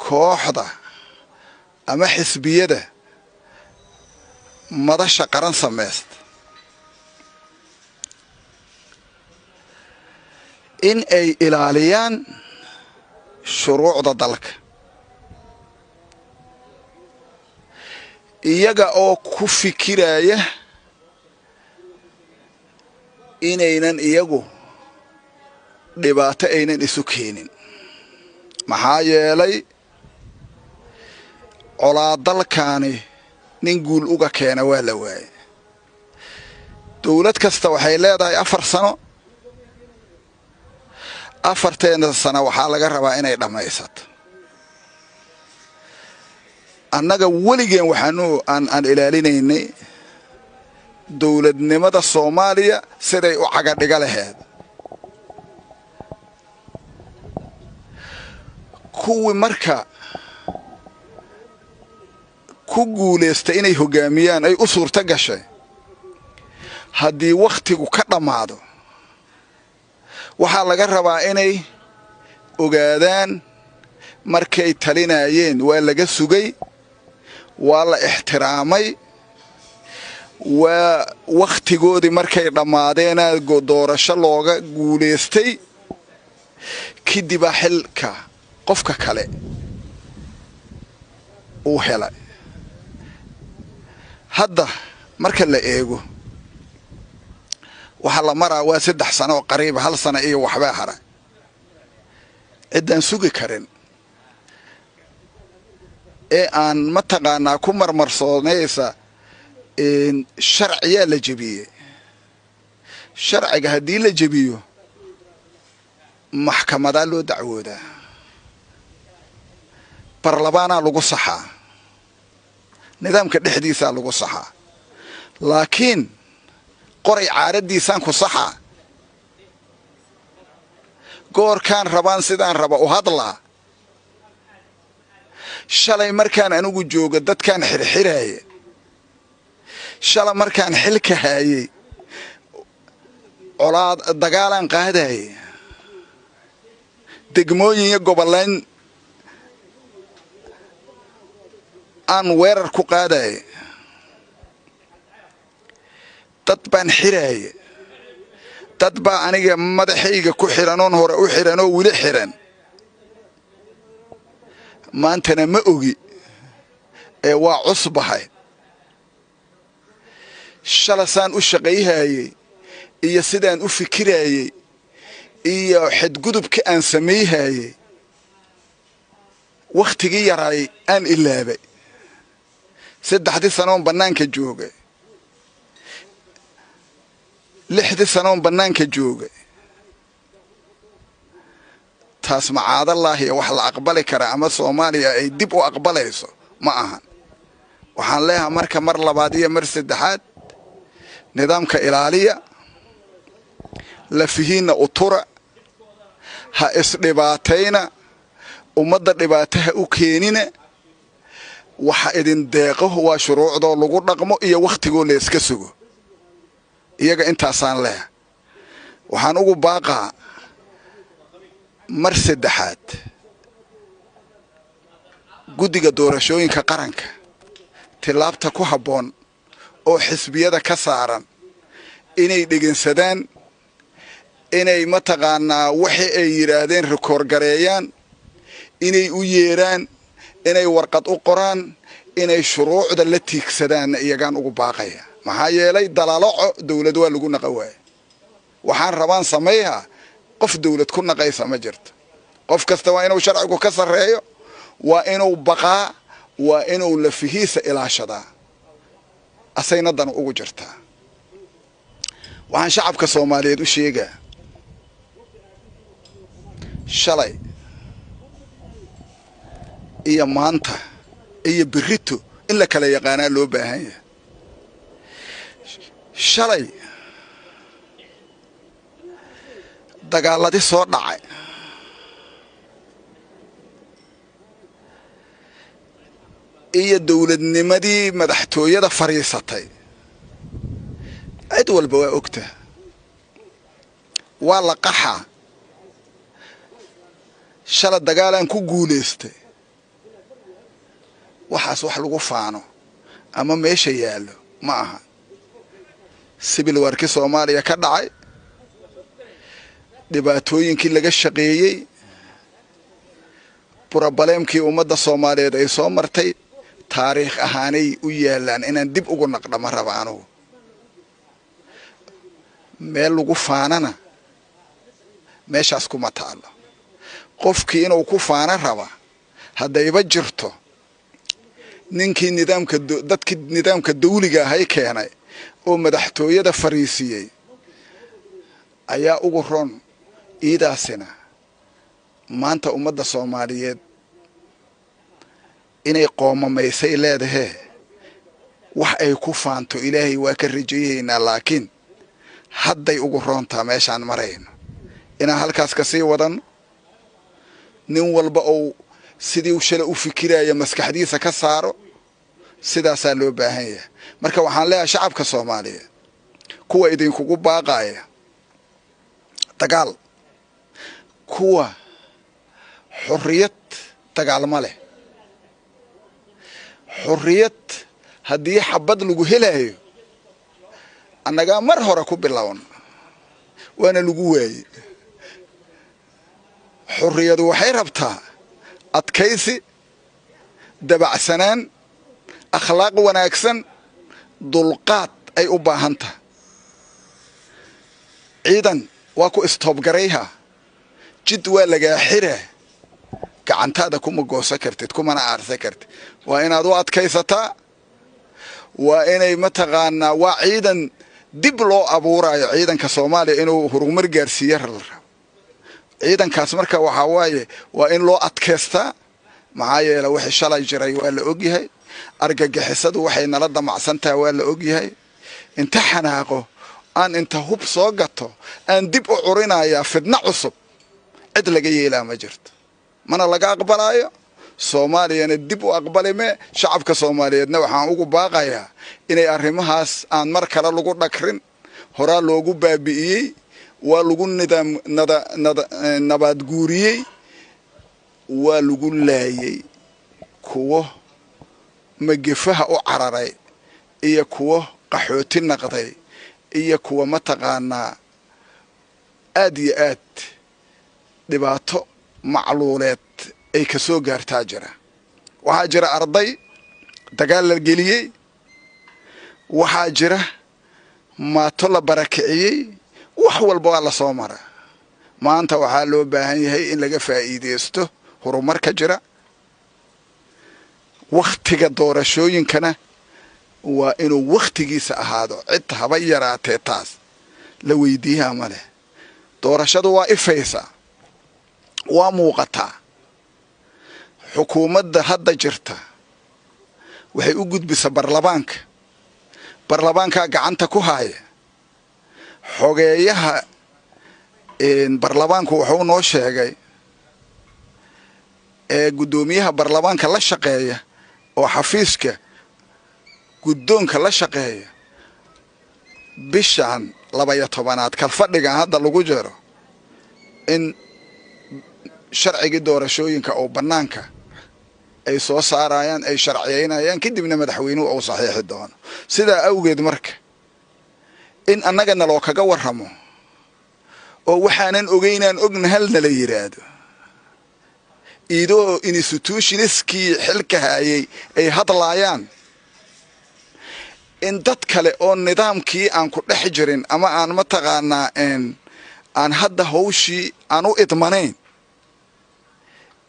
kooxda ama xisbiyada madasha qaran sameeysta in ay ilaaliyaan shuruucda dalka iyaga oo ku fikiraya inaynan iyagu dhibaato aynan isu keenin maxaa yeelay colaad dalkaani nin guul uga keena waa la waayay dawlad kasta waxay leedahay 4 sano 4 sano waxaa laga rabaa inay dhamaysato annaga waligeen waxaanu aan ilaalinaynay dawladnimada Soomaaliya siday u caga dhiga lahayd kuwi marka ku guuleystay inay hogaamiyaan ay u suurta gashay haddii waqtigu ka dhamaado waxaa laga rabaa inay ogaadaan markay talinayeen waa laga sugay waa la ixtiraamay waa waqtigoodii markay dhamaadeen doorasho looga guuleystay kadib xilka qofka kale uu helay hadda marka la eego waxa la maraa waa 3 sano qariib 1 sano iyo waxba hara ciidan sugi karin ee aan mataqaanaa ku marmarsoonaysa in sharciya la jabiyay sharciga hadii la jabiyo maxkamada loo dacwoodaa barlamaana lagu saxaa nidaamka dhexdiisa lagu saxaa laakiin qoray caaradiisan ku saxaa goorkaan rabaan sidaan raba u hadlaa shalay markaan anigu jooga dadkan xirxiraay shalay markaan xilka haayay colaad dagaalan qaaday degmooyin iyo gobolaan aan weerar ku qaaday dad baan xiraay dad baa aniga madaxayga ku xiranoon hore u xiranoo wili xiran maantana ma ogi ee waa cusbahay shalasaan u shaqeeyay iyo sidaan u fikirayay iyo xadgudubka aan sameeyay waqtigii yaray aan ilaabay 3 sano banaanka joogay 6 sano banaanka joogay taas macaad Allah iyo wax la aqbali kara ama Soomaaliya ay dib u aqbalayso ma ahan waxaan leeyahay marka mar labaad iyo mar saddexaad nidaamka ilaaliya la fihiina utura ha isdhibaatayna ummadda dhibaataha u keenina waxa idin deeqo waa shuruucdo lagu dhaqmo iyo waqtigo la iska sugo iyaga intaasaan leeyahay waxaan ugu baaqaa mar saddexaad guddiga doorashooyinka qaranka tilaabta ku haboon oo xisbiyada ka saaran inay dhegeysadaan inay mataqaanaa waxa ay yiraahdeen rikoor gareeyaan inay u yeeraan inay warqad u qoraan inay shuruucda la tiigsadaan iyagaan ugu baaqaya maxaa yeelay dalaalaco dawlad waa lagu naqaway waxaan rabaan sameeyaa qof dawlad ku naqaysa ma jirto qof kasta waa inuu sharcigu ka sareeyo waa inuu baqaa waa inuu la fihiisa ilaashada asaynadan ugu jirta waxaan shacabka Soomaaliyeed u sheegaa shalay iyo maanta iyo birito in la kala yaqaana loo baahan yahay shalay dagaaladii soo dhacay iyo dawladnimadii madaxtooyada fariisatay cid walba waa ogtaa waa la qaxa shala dagaalan ku guuleystay waxaas wax lagu faano ama meesha yaallo ma aha sibil warki Soomaaliya ka dhacay dhibaatooyinkii laga shaqeeyay problemkii ummadda Soomaaliyeed ay soo martay taariikh ahaanay u yaalaan inaan dib ugu naqdama rabaano meel lagu faanana meeshaas kuma taalo qofkii inuu ku faana raba haddayba jirto ninkii dadkii nidaamka dawliga ahay keenay oo madaxtooyada fariisiyay ayaa ugu ron iidaasina maanta ummadda Soomaaliyeed inay qoomamaysay leedahay wax ay ku faanto Ilaahay waa ka rajayeynaa laakiin hadday ugu roontaa meeshaan marayno inaan halkaas ka sii wadan nin walba oo sidii uu shalay u fikiraya maskaxdiisa ka saaro sidaasaa loo baahan yahay marka waxaan leeyahay shacabka Soomaaliyeed kuwa idinkugu baaqaya dagaal kuwa xurriyad dagaal ma leh xurriyad haddii xabad lagu helayo annaga mar hore ku bilawn waana lagu waayay xurriyadu waxay rabtaa adkaysi dabacsanaan akhlaaq wanaagsan dulqaad ay u baahan tahay ciidan waa ku stop garayha jid waa laga xiraa gacantaada kuma goosan kartid kumana aarsan kartid waa inaad u adkaysataa waa inay mataqaanaa waa ciidan dib loo abuurayo ciidanka Soomaaliya inuu horumar gaarsiiyo ciidankaas marka waxa waaye waa in loo adkaystaa maxaa yeelay wixii shalay jiray waa la ogyahay argagixisadu waxay nala damacsantahay waa la ogyahay inta xanaaqo aan inta hub soo gato aan dib u curinayaa fidna cusub cid laga yeelaa ma jirto mana laga aqbalayo Soomaaliyana dib u aqbalime shacabka Soomaaliyeedna waxaan ugu baaqayaa inay arrimahaas aan mar kale lagu dhakrin hora loogu baabi'iyay waa lagu nabad guuriyay waa lagu laayay kuwo magafaha u cararay iyo kuwo qaxooti naqday iyo kuwa mataqaanaa aad iyo aad dhibaato macluuleed ay ka soo gaartaa jira waxaa jira arday dagaal la geliyay waxaa jira maato la barakiciyay wax walba waa la soo maraa maanta waxaa loo baahan yahay in laga faa'iideysto horumarka jira waqtiga doorashooyinkana waa inuu waqtigiisa ahaado cid haba yaraatee taas la weydiiyaa ma leh doorashadu waa ifaysa waa muuqataa xukuumadda hadda jirta waxay u gudbisa baarlamaanka gacanta ku haya xogeeyaha baarlamaanku wuxuu noo sheegay gudoomiyaha baarlamaanka la shaqeeya oo xafiiska guddoonka la shaqeeya bishan 12 kalfadhigan hadda lagu jiro in sharciga doorashooyinka oo banaanka ay soo saarayaan ay sharciyeynayaan kadibna madaxweynuhu uu saxiixi doono sida awgeed marka in annagana loo kaga warramo oo waxaanan ogeynaan ognahalna la yiraahdo idoo institutionskii xilka hayay ay hadlaayaan in dad kale oo nidaamkii aan ku dhex jirin ama aan mataqaanaa aan hadda hawshii aan u idmanayn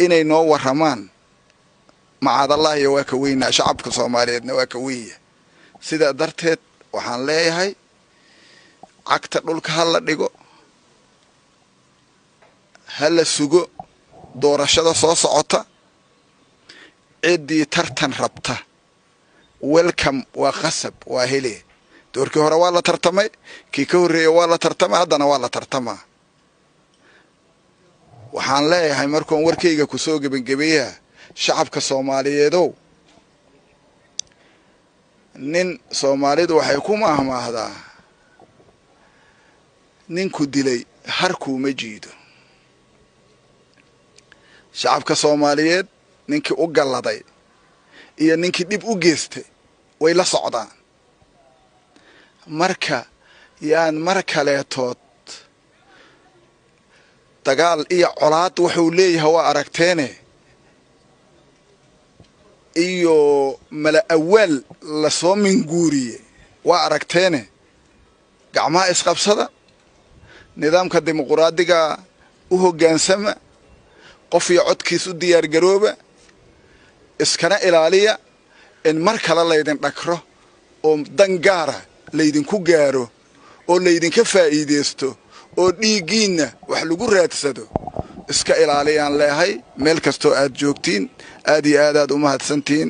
inay noo warramaan macaadallaah iyo waa ka weynaa shacabka Soomaaliyeedna waa ka weeya sida darteed waxaan leeyahay cagta dhulka hala dhigo hala sugo doorashada soo socota ciidii tartan rabta welcome waa qasab waa hele doorkii hore waa la tartamay kii ka horeeyay waa la tartamay haddana waa la tartamaa waxaan leeyahay markaan warkayga ku soo gabagabeeyaa shacabka Soomaaliyeedow nin Soomaalidu waxay ku maahmaahdaa ninku dilay harku ma jiido shacabka Soomaaliyeed ninkii u galaday iyo ninkii dhib u geystay way la socdaan marka yaan mar kaleetood dagaal iyo colaad wuxuu leeyahay waa aragteene iyo mala awaal la soo minguuriye waa aragteene gacmaha isqabsada nidaamka dimuqraadiga u hoggaansama qof iyo codkiis u diyaar garooba iskana ilaaliya in mar kale laydin dhakro oo dan gaara laydinku gaaro oo laydinka faa'iideysto oo dhiiggiinna wax lagu raadsado iska ilaaliyaan leeyahay meel kastoo aad joogtiin aad iyo aad u mahadsantiin.